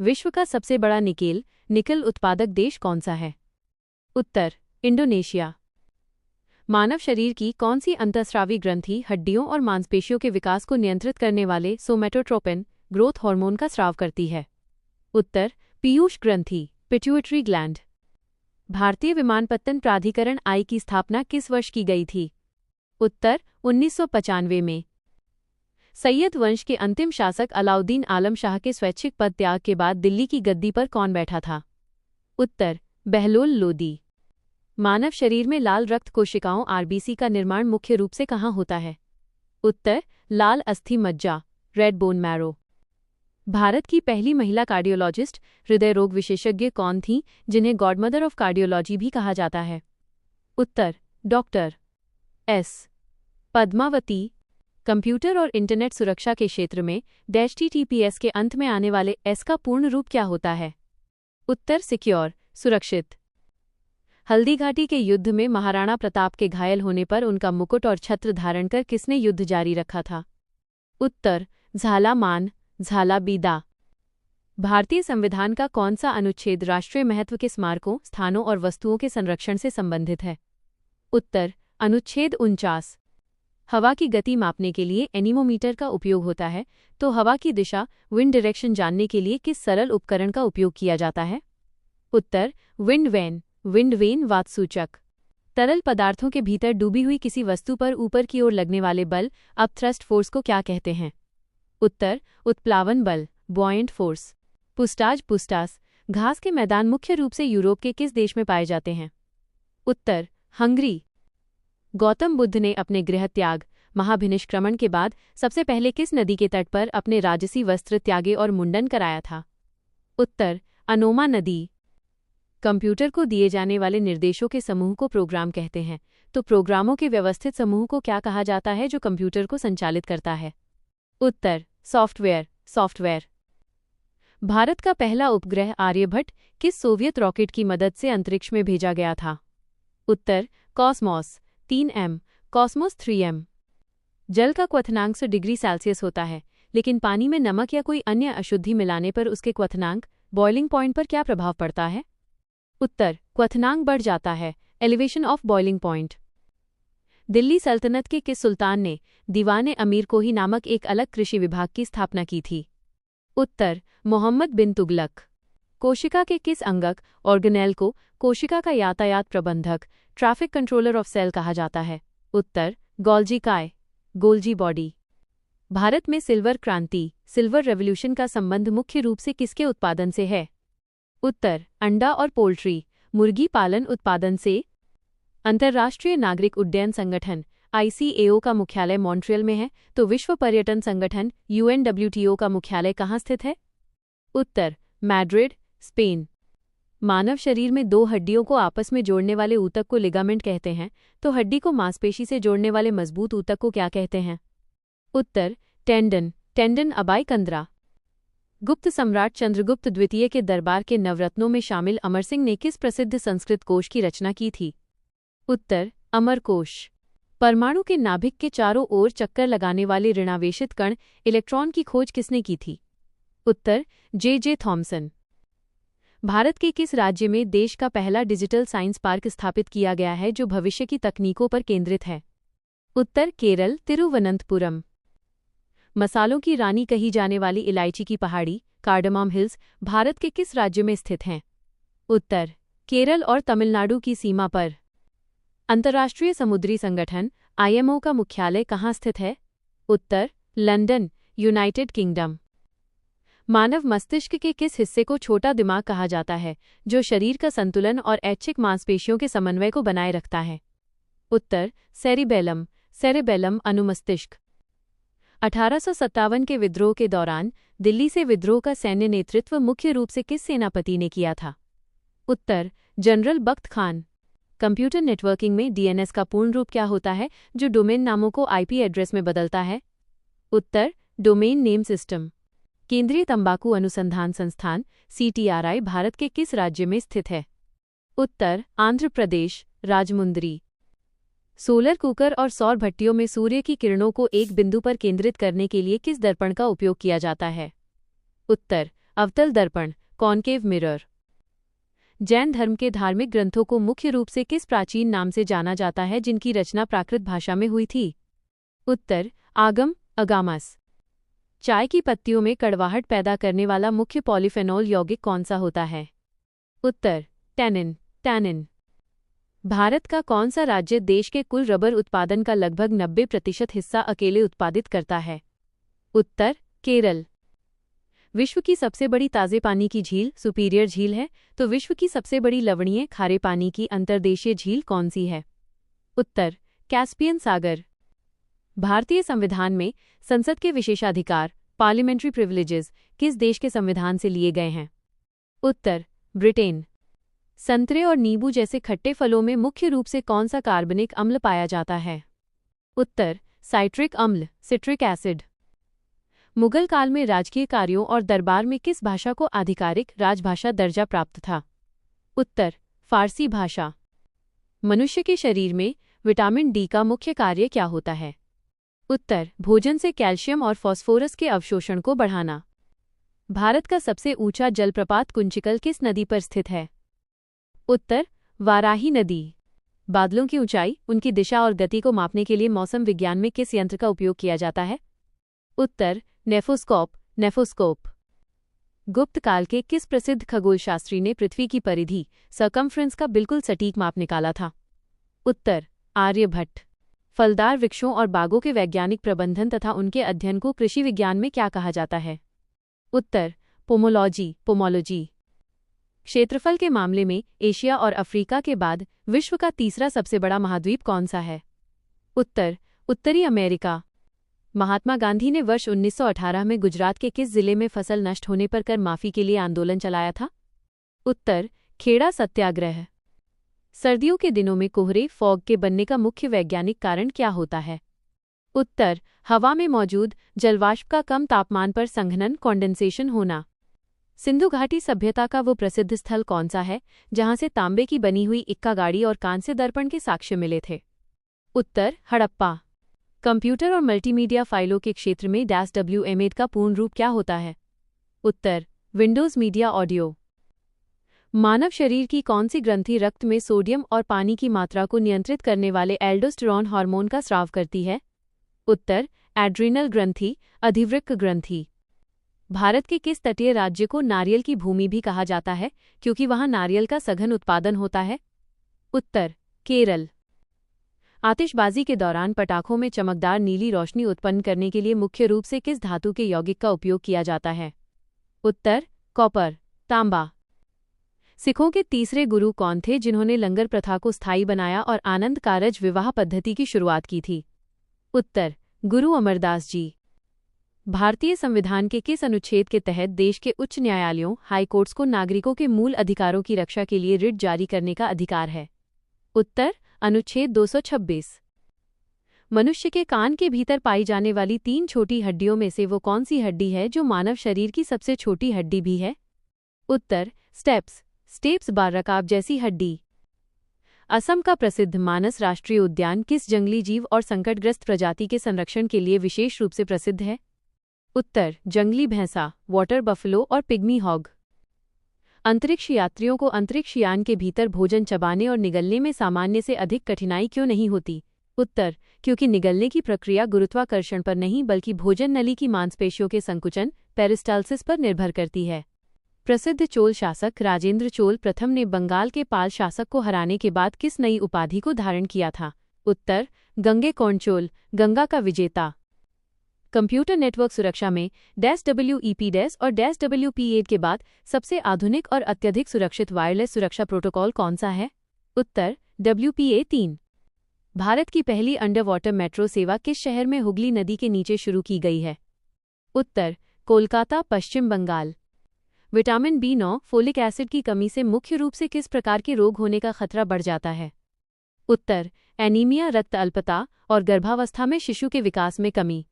विश्व का सबसे बड़ा निकल उत्पादक देश कौन सा है? उत्तर इंडोनेशिया। मानव शरीर की कौन सी अंतःस्रावी ग्रंथि हड्डियों और मांसपेशियों के विकास को नियंत्रित करने वाले सोमैटोट्रोपिन ग्रोथ हार्मोन का स्राव करती है? उत्तर पीयूष ग्रंथि पिट्यूटरी ग्लैंड। भारतीय विमानपत्तन प्राधिकरण आई की स्थापना किस वर्ष की गई थी? उत्तर 1995 में। सैयद वंश के अंतिम शासक अलाउद्दीन आलम शाह के स्वैच्छिक पद त्याग के बाद दिल्ली की गद्दी पर कौन बैठा था? उत्तर बहलोल लोदी। मानव शरीर में लाल रक्त कोशिकाओं आरबीसी का निर्माण मुख्य रूप से कहाँ होता है? उत्तर लाल अस्थि मज्जा रेड बोन मैरो। भारत की पहली महिला कार्डियोलॉजिस्ट हृदय रोग विशेषज्ञ कौन थीं जिन्हें गॉडमदर ऑफ कार्डियोलॉजी भी कहा जाता है? उत्तर डॉक्टर एस पद्मावती। कंप्यूटर और इंटरनेट सुरक्षा के क्षेत्र में HTTPS के अंत में आने वाले एस का पूर्ण रूप क्या होता है? उत्तर सिक्योर सुरक्षित। हल्दीघाटी के युद्ध में महाराणा प्रताप के घायल होने पर उनका मुकुट और छत्र धारण कर किसने युद्ध जारी रखा था? उत्तर झाला मान झाला बीदा। भारतीय संविधान का कौन सा अनुच्छेद राष्ट्रीय महत्व के स्मारकों स्थानों और वस्तुओं के संरक्षण से संबंधित है? उत्तर अनुच्छेद 49। हवा की गति मापने के लिए एनीमोमीटर का उपयोग होता है, तो हवा की दिशा विंड डायरेक्शन जानने के लिए किस सरल उपकरण का उपयोग किया जाता है? उत्तर विंड वेन वातसूचक। तरल पदार्थों के भीतर डूबी हुई किसी वस्तु पर ऊपर की ओर लगने वाले बल अपथ्रस्ट फोर्स को क्या कहते हैं? उत्तर उत्प्लावन बल बॉयंट फोर्स। पुस्टास घास के मैदान मुख्य रूप से यूरोप के किस देश में पाए जाते हैं? उत्तर हंगरी। गौतम बुद्ध ने अपने गृह त्याग महाभिनिष्क्रमण के बाद सबसे पहले किस नदी के तट पर अपने राजसी वस्त्र त्यागे और मुंडन कराया था? उत्तर अनोमा नदी। कंप्यूटर को दिए जाने वाले निर्देशों के समूह को प्रोग्राम कहते हैं, तो प्रोग्रामों के व्यवस्थित समूह को क्या कहा जाता है जो कंप्यूटर को संचालित करता है? उत्तर सॉफ्टवेयर। भारत का पहला उपग्रह आर्यभट्ट किस सोवियत रॉकेट की मदद से अंतरिक्ष में भेजा गया था? उत्तर कॉस्मोस 3M कॉस्मोस 3M। जल का क्वथनांक 100 डिग्री सेल्सियस होता है, लेकिन पानी में नमक या कोई अन्य अशुद्धि मिलाने पर उसके क्वथनांक बॉइलिंग पॉइंट पर क्या प्रभाव पड़ता है? उत्तर क्वथनांक बढ़ जाता है elevation of boiling point. Delhi सल्तनत के किस सुल्तान ने दीवाने अमीर कोही नामक एक अलग कृषि विभाग की स्थापना की थी? उत्तर मोहम्मद बिन तुगलक। कोशिका के किस अंगक ऑर्गेनेल को कोशिका का यातायात प्रबंधक ट्रैफिक कंट्रोलर ऑफ सेल कहा जाता है? उत्तर गोल्जी बॉडी। भारत में सिल्वर क्रांति सिल्वर रेवोल्यूशन का संबंध मुख्य रूप से किसके उत्पादन से है? उत्तर अंडा और पोल्ट्री मुर्गी पालन उत्पादन से। अंतर्राष्ट्रीय नागरिक उड्डयन संगठन ICAO का मुख्यालय मॉन्ट्रियल में है, तो विश्व पर्यटन संगठन UNWTO का मुख्यालय कहाँ स्थित है? उत्तर मैड्रिड स्पेन। मानव शरीर में दो हड्डियों को आपस में जोड़ने वाले ऊतक को लिगामेंट कहते हैं, तो हड्डी को मांसपेशी से जोड़ने वाले मजबूत ऊतक को क्या कहते हैं? उत्तर टेंडन अबाइकंद्रा। गुप्त सम्राट चंद्रगुप्त द्वितीय के दरबार के नवरत्नों में शामिल अमर सिंह ने किस प्रसिद्ध संस्कृत कोश की रचना की थी? उत्तर अमरकोश। परमाणु के नाभिक के चारों ओर चक्कर लगाने वाले ऋणावेशित कण इलेक्ट्रॉन की खोज किसने की थी? उत्तर J.J. थॉमसन। भारत के किस राज्य में देश का पहला डिजिटल साइंस पार्क स्थापित किया गया है जो भविष्य की तकनीकों पर केंद्रित है? उत्तर केरल तिरुवनंतपुरम। मसालों की रानी कही जाने वाली इलायची की पहाड़ी कार्डमम हिल्स भारत के किस राज्य में स्थित हैं? उत्तर केरल और तमिलनाडु की सीमा पर। अंतर्राष्ट्रीय समुद्री संगठन IMO का मुख्यालय कहाँ स्थित है? उत्तर लंदन यूनाइटेड किंगडम। मानव मस्तिष्क के किस हिस्से को छोटा दिमाग कहा जाता है जो शरीर का संतुलन और ऐच्छिक मांसपेशियों के समन्वय को बनाए रखता है? उत्तर सेरिबेलम अनुमस्तिष्क। 1857 के विद्रोह के दौरान दिल्ली से विद्रोह का सैन्य नेतृत्व मुख्य रूप से किस सेनापति ने किया था? उत्तर जनरल बख्त खान। कंप्यूटर नेटवर्किंग में DNS का पूर्ण रूप क्या होता है जो डोमेन नामों को IP एड्रेस में बदलता है? उत्तर डोमेन नेम सिस्टम। केंद्रीय तंबाकू अनुसंधान संस्थान CTRI भारत के किस राज्य में स्थित है? उत्तर आंध्र प्रदेश राजमुंदरी। सोलर कुकर और सौर भट्टियों में सूर्य की किरणों को एक बिंदु पर केंद्रित करने के लिए किस दर्पण का उपयोग किया जाता है? उत्तर अवतल दर्पण, कॉनकेव मिरर। जैन धर्म के धार्मिक ग्रंथों को मुख्य रूप से किस प्राचीन नाम से जाना जाता है जिनकी रचना प्राकृत भाषा में हुई थी? उत्तर, आगम, अगामस। चाय की पत्तियों में कड़वाहट पैदा करने वाला मुख्य पॉलीफेनॉल यौगिक कौन सा होता है? उत्तर, टैनिन, टैनिन। भारत का कौन सा राज्य देश के कुल रबर उत्पादन का लगभग 90% हिस्सा अकेले उत्पादित करता है? उत्तर, केरल। विश्व की सबसे बड़ी ताज़े पानी की झील सुपीरियर झील है, तो विश्व की सबसे बड़ी लवणीय खारे पानी की अंतर्देशीय झील कौन सी है? उत्तर, कैस्पियन सागर। भारतीय संविधान में संसद के विशेषाधिकार पार्लियामेंट्री प्रिविलेजेस किस देश के संविधान से लिए गए हैं? उत्तर, ब्रिटेन। संतरे और नींबू जैसे खट्टे फलों में मुख्य रूप से कौन सा कार्बनिक अम्ल पाया जाता है? उत्तर, साइट्रिक अम्ल, सिट्रिक एसिड। मुगल काल में राजकीय कार्यों और दरबार में किस भाषा को आधिकारिक राजभाषा दर्जा प्राप्त था? उत्तर, फारसी भाषा। मनुष्य के शरीर में विटामिन डी का मुख्य कार्य क्या होता है? उत्तर, भोजन से कैल्शियम और फास्फोरस के अवशोषण को बढ़ाना। भारत का सबसे ऊंचा जलप्रपात कुंचिकल किस नदी पर स्थित है? उत्तर, वाराही नदी। बादलों की ऊंचाई, उनकी दिशा और गति को मापने के लिए मौसम विज्ञान में किस यंत्र का उपयोग किया जाता है? उत्तर, नेफोस्कोप, नेफोस्कोप। गुप्त काल के किस प्रसिद्ध खगोलशास्त्री ने पृथ्वी की परिधि सर्कमफ्रेंस का बिल्कुल सटीक माप निकाला था? उत्तर, आर्यभट्ट। फलदार वृक्षों और बागों के वैज्ञानिक प्रबंधन तथा उनके अध्ययन को कृषि विज्ञान में क्या कहा जाता है? उत्तर, पोमोलॉजी, पोमोलॉजी। क्षेत्रफल के मामले में एशिया और अफ्रीका के बाद विश्व का तीसरा सबसे बड़ा महाद्वीप कौन सा है? उत्तर, उत्तरी अमेरिका। महात्मा गांधी ने वर्ष 1918 में गुजरात के किस जिले में फसल नष्ट होने पर कर माफी के लिए आंदोलन चलाया था? उत्तर, खेड़ा सत्याग्रह। सर्दियों के दिनों में कोहरे फॉग के बनने का मुख्य वैज्ञानिक कारण क्या होता है? उत्तर, हवा में मौजूद जलवाष्प का कम तापमान पर संघनन कॉन्डेंसेशन होना। सिंधु घाटी सभ्यता का वो प्रसिद्ध स्थल कौन सा है जहां से तांबे की बनी हुई इक्का गाड़ी और कांस्य दर्पण के साक्ष्य मिले थे? उत्तर, हड़प्पा। कंप्यूटर और मल्टीमीडिया फाइलों के क्षेत्र में WMED का पूर्ण रूप क्या होता है? उत्तर, विंडोज मीडिया ऑडियो। मानव शरीर की कौन सी ग्रंथि रक्त में सोडियम और पानी की मात्रा को नियंत्रित करने वाले एल्डोस्टेरोन हार्मोन का स्राव करती है? उत्तर, एड्रीनल ग्रंथि, अधिवृक्क ग्रंथि। भारत के किस तटीय राज्य को नारियल की भूमि भी कहा जाता है क्योंकि वहां नारियल का सघन उत्पादन होता है? उत्तर, केरल। आतिशबाजी के दौरान पटाखों में चमकदार नीली रोशनी उत्पन्न करने के लिए मुख्य रूप से किस धातु के यौगिक का उपयोग किया जाता है? उत्तर, कॉपर, तांबा। सिखों के तीसरे गुरु कौन थे जिन्होंने लंगर प्रथा को स्थायी बनाया और आनंद कारज विवाह पद्धति की शुरुआत की थी? उत्तर, गुरु अमरदास जी। भारतीय संविधान के किस अनुच्छेद के तहत देश के उच्च न्यायालयों हाई कोर्ट्स को नागरिकों के मूल अधिकारों की रक्षा के लिए रिट जारी करने का अधिकार है? उत्तर, अनुच्छेद 226। मनुष्य के कान के भीतर पाई जाने वाली 3 छोटी हड्डियों में से वो कौन सी हड्डी है जो मानव शरीर की सबसे छोटी हड्डी भी है? उत्तर, स्टेप्स बार रकाब जैसी हड्डी। असम का प्रसिद्ध मानस राष्ट्रीय उद्यान किस जंगली जीव और संकटग्रस्त प्रजाति के संरक्षण के लिए विशेष रूप से प्रसिद्ध है? उत्तर, जंगली भैंसा, वाटर बफलो और पिग्मी हॉग। अंतरिक्ष यात्रियों को अंतरिक्ष यान के भीतर भोजन चबाने और निगलने में सामान्य से अधिक कठिनाई क्यों नहीं होती? उत्तर, क्योंकि निगलने की प्रक्रिया गुरुत्वाकर्षण पर नहीं बल्कि भोजन नली की मांसपेशियों के संकुचन पेरिस्टाल्सिस पर निर्भर करती है। प्रसिद्ध चोल शासक राजेंद्र चोल प्रथम ने बंगाल के पाल शासक को हराने के बाद किस नई उपाधि को धारण किया था? उत्तर, गंगेकोंडचोल, गंगा का विजेता। कंप्यूटर नेटवर्क सुरक्षा में WEP और WPA के बाद सबसे आधुनिक और अत्यधिक सुरक्षित वायरलेस सुरक्षा प्रोटोकॉल कौन सा है? उत्तर, WPA3। भारत की पहली अंडर वाटर मेट्रो सेवा किस शहर में हुगली नदी के नीचे शुरू की गई है? उत्तर, Kolkata, Paschim Bengal. Vitamin B9 folic acid की कमी से मुख्य रूप से किस प्रकार के रोग होने का खतरा बढ़ जाता है? उत्तर, एनीमिया, रक्त अल्पता और गर्भावस्था में शिशु के विकास में कमी।